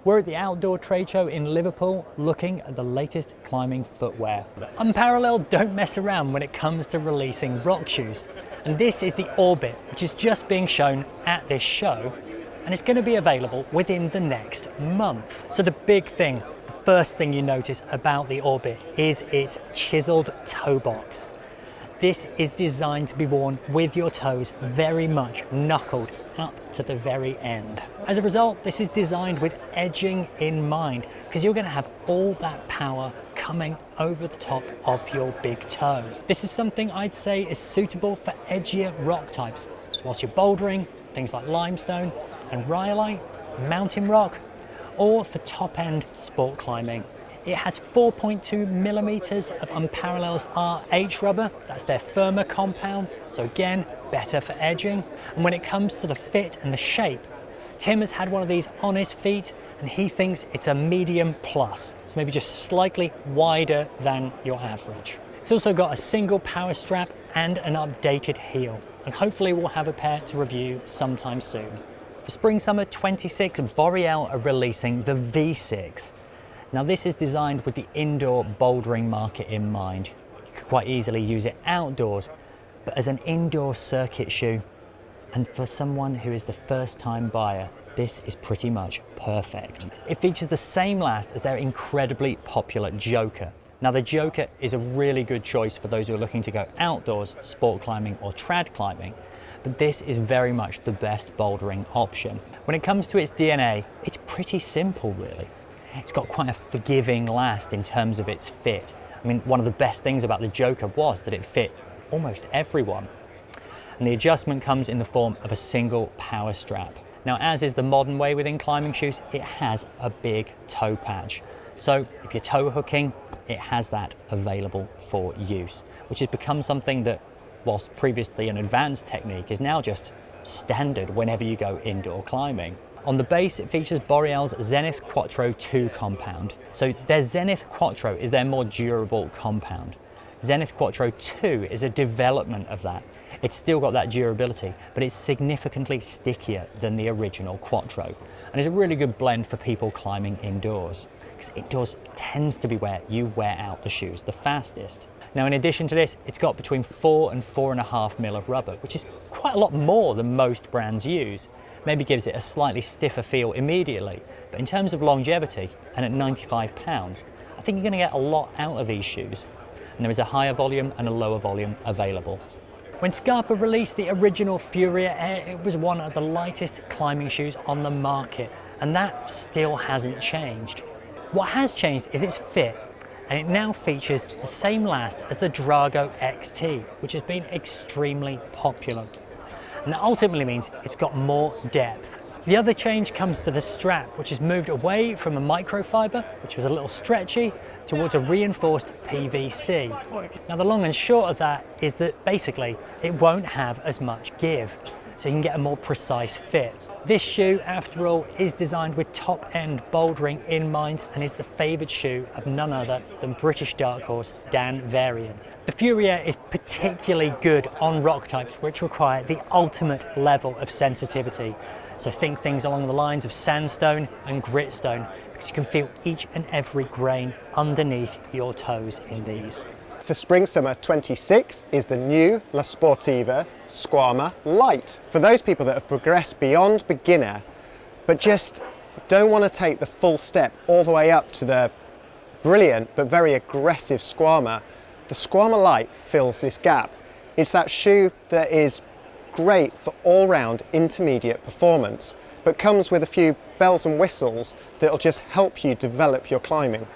We're at the outdoor trade show in Liverpool looking at the latest climbing footwear. Unparalleled don't mess around when it comes to releasing rock shoes. And this is the Orbit, which is just being shown at this show, and it's going to be available within the next month. So the big thing, the first thing you notice about the Orbit is its chiseled toe box. This is designed to be worn with your toes very much knuckled up to the very end. As a result, this is designed with edging in mind, because you're going to have all that power coming over the top of your big toe. This is something I'd say is suitable for edgier rock types. So whilst you're bouldering, things like limestone and rhyolite, mountain rock, or for top-end sport climbing. It has 4.2 millimeters of Unparalled's RH rubber. That's their firmer compound, so again, better for edging. And when it comes to the fit and the shape, Tim has had one of these on his feet and he thinks it's a medium plus, so maybe just slightly wider than your average. It's also got a single power strap and an updated heel, and hopefully we'll have a pair to review sometime soon. For Spring/Summer 26, Boreal are releasing the V6. Now this is designed with the indoor bouldering market in mind. You could quite easily use it outdoors, but as an indoor circuit shoe, and for someone who is the first time buyer, this is pretty much perfect. It features the same last as their incredibly popular Joker. Now the Joker is a really good choice for those who are looking to go outdoors, sport climbing or trad climbing, but this is very much the best bouldering option. When it comes to its DNA, it's pretty simple really. It's got quite a forgiving last in terms of its fit. I mean, one of the best things about the Joker was that it fit almost everyone. And the adjustment comes in the form of a single power strap. Now, as is the modern way within climbing shoes, it has a big toe patch. So if you're toe hooking, it has that available for use, which has become something that, whilst previously an advanced technique, is now just standard whenever you go indoor climbing. On the base, it features Boreal's Zenith Quattro 2 compound. So their Zenith Quattro is their more durable compound. Zenith Quattro 2 is a development of that. It's still got that durability, but it's significantly stickier than the original Quattro. And it's a really good blend for people climbing indoors, because indoors tends to be where you wear out the shoes the fastest. Now, in addition to this, it's got between 4 and 4.5 mil of rubber, which is quite a lot more than most brands use. Maybe gives it a slightly stiffer feel immediately, but in terms of longevity and at £95, I think you're going to get a lot out of these shoes, and there is a higher volume and a lower volume available. When Scarpa released the original Furia Air, it was one of the lightest climbing shoes on the market, and that still hasn't changed. What has changed is its fit, and it now features the same last as the Drago XT, which has been extremely popular. And that ultimately means it's got more depth. The other change comes to the strap, which has moved away from a microfiber, which was a little stretchy, towards a reinforced PVC. Now the long and short of that is that basically it won't have as much give, so you can get a more precise fit. This shoe, after all, is designed with top-end bouldering in mind and is the favoured shoe of none other than British dark horse Dan Varian. The Furia is particularly good on rock types which require the ultimate level of sensitivity. So think things along the lines of sandstone and gritstone, because you can feel each and every grain underneath your toes in these. For Spring/Summer 26 is the new La Sportiva Skwarma Lite. For those people that have progressed beyond beginner, but just don't want to take the full step all the way up to the brilliant but very aggressive Skwarma, the Skwarma Lite fills this gap. It's that shoe that is great for all-round intermediate performance, but comes with a few bells and whistles that'll just help you develop your climbing.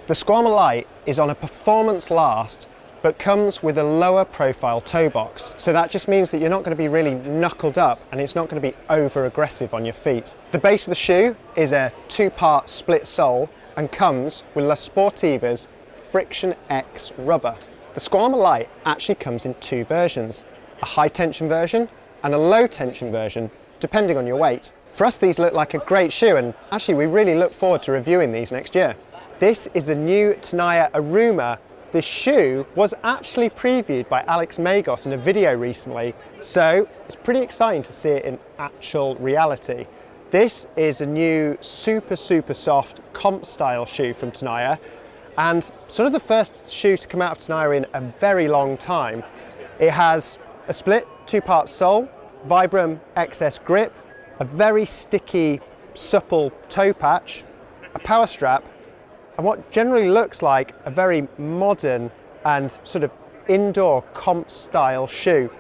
The Skwarma Lite is on a performance last, but comes with a lower profile toe box. So that just means that you're not going to be really knuckled up and it's not going to be over aggressive on your feet. The base of the shoe is a 2-part split sole and comes with La Sportiva's Friction X rubber. The Skwarma Lite actually comes in 2 versions, a high tension version and a low tension version, depending on your weight. For us, these look like a great shoe, and actually we really look forward to reviewing these next year. This is the new Tenaya Aruma. This shoe was actually previewed by Alex Magos in a video recently, so it's pretty exciting to see it in actual reality. This is a new super soft comp style shoe from Tenaya, and sort of the first shoe to come out of Tenaya in a very long time. It has a split 2-part sole, Vibram XS grip, a very sticky, supple toe patch, a power strap, and what generally looks like a very modern and sort of indoor comp style shoe.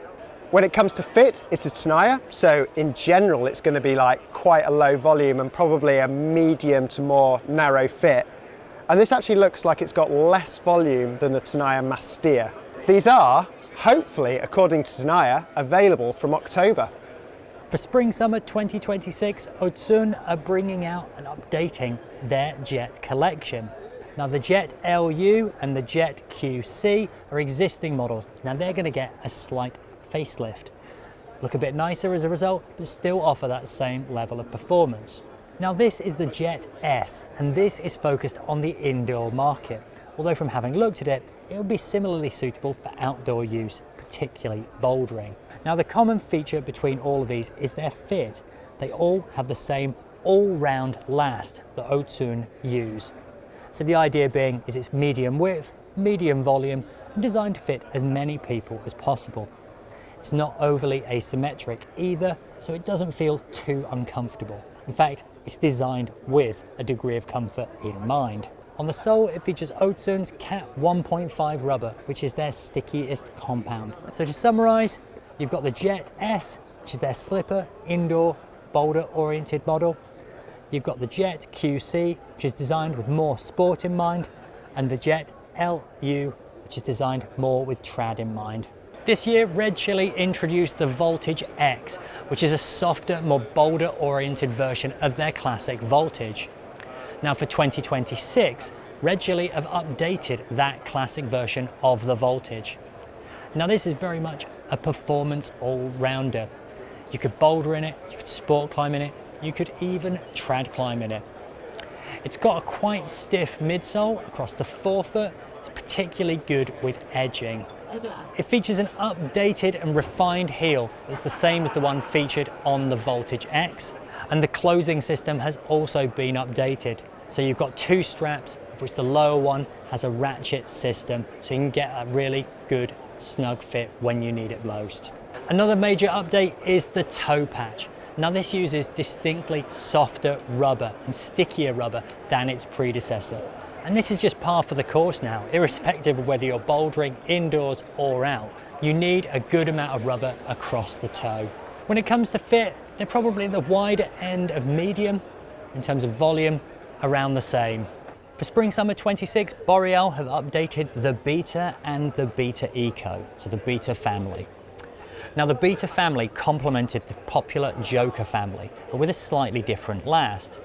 When it comes to fit, it's a Tenaya, so in general it's going to be like quite a low volume and probably a medium to more narrow fit. And this actually looks like it's got less volume than the Tenaya Mastia. These are, hopefully, according to Tenaya, available from October. For Spring/Summer 2026, Ocun are bringing out and updating their Jett collection. Now the Jett LU and the Jett QC are existing models. Now they're going to get a slight facelift. Look a bit nicer as a result, but still offer that same level of performance. Now this is the Jett S, and this is focused on the indoor market. Although from having looked at it, it would be similarly suitable for outdoor use, particularly bouldering. Now the common feature between all of these is their fit. They all have the same all-round last that Ocun use. So the idea being is it's medium width, medium volume, and designed to fit as many people as possible. It's not overly asymmetric either, so it doesn't feel too uncomfortable. In fact, it's designed with a degree of comfort in mind. On the sole, it features Ocun's Cat 1.5 rubber, which is their stickiest compound. So to summarize, you've got the Jett S, which is their slipper, indoor, boulder-oriented model. You've got the Jett QC, which is designed with more sport in mind, and the Jett LU, which is designed more with trad in mind. This year, Red Chili introduced the Voltage X, which is a softer, more boulder-oriented version of their classic Voltage. Now for 2026, Red Chili have updated that classic version of the Voltage. Now this is very much a performance all-rounder. You could boulder in it, you could sport climb in it, you could even trad climb in it. It's got a quite stiff midsole across the forefoot. It's particularly good with edging. It features an updated and refined heel that's the same as the one featured on the Voltage X, and the closing system has also been updated. So you've got 2 straps, of which the lower one has a ratchet system, so you can get a really good snug fit when you need it most. Another major update is the toe patch. Now this uses distinctly softer rubber and stickier rubber than its predecessor. And this is just par for the course now, irrespective of whether you're bouldering indoors or out. You need a good amount of rubber across the toe. When it comes to fit, they're probably the wider end of medium. In terms of volume, around the same. For Spring/Summer 26, Boreal have updated the Beta and the Beta Eco, so the Beta family. Now the Beta family complemented the popular Joker family, but with a slightly different last.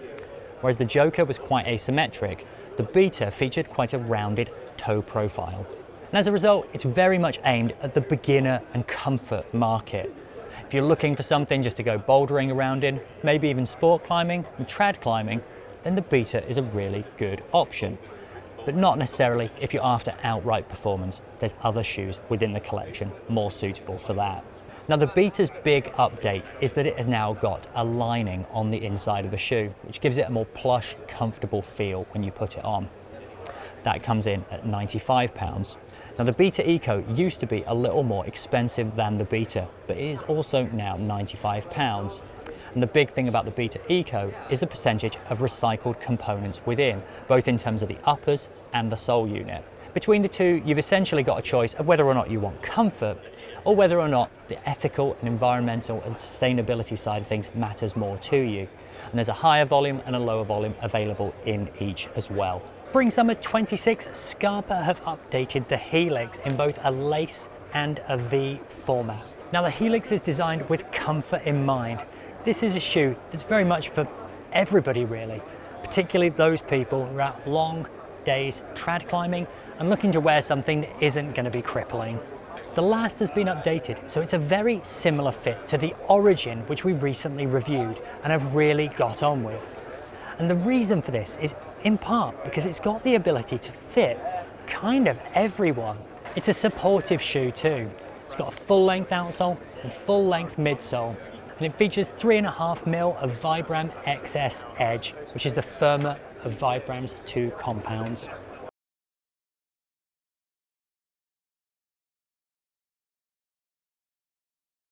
Whereas the Joker was quite asymmetric, the Beta featured quite a rounded toe profile. And as a result, it's very much aimed at the beginner and comfort market. If you're looking for something just to go bouldering around in, maybe even sport climbing and trad climbing, then the Beta is a really good option. But not necessarily if you're after outright performance. There's other shoes within the collection more suitable for that. Now the Beta's big update is that it has now got a lining on the inside of the shoe, which gives it a more plush, comfortable feel when you put it on. That comes in at £95. Now the Beta Eco used to be a little more expensive than the Beta, but it is also now £95. And the big thing about the Beta Eco is the percentage of recycled components within, both in terms of the uppers and the sole unit. Between the two, you've essentially got a choice of whether or not you want comfort, or whether or not the ethical and environmental and sustainability side of things matters more to you. And there's a higher volume and a lower volume available in each as well. Spring/Summer 26, Scarpa have updated the Helix in both a lace and a V format. Now the Helix is designed with comfort in mind. This is a shoe that's very much for everybody really, particularly those people who are out long days trad climbing and looking to wear something that isn't going to be crippling. The last has been updated, so it's a very similar fit to the Origin, which we recently reviewed and have really got on with. And the reason for this is in part because it's got the ability to fit kind of everyone. It's a supportive shoe too. It's got a full length outsole and full length midsole. and it features 3.5mm of Vibram XS Edge, which is the firmer of Vibram's two compounds.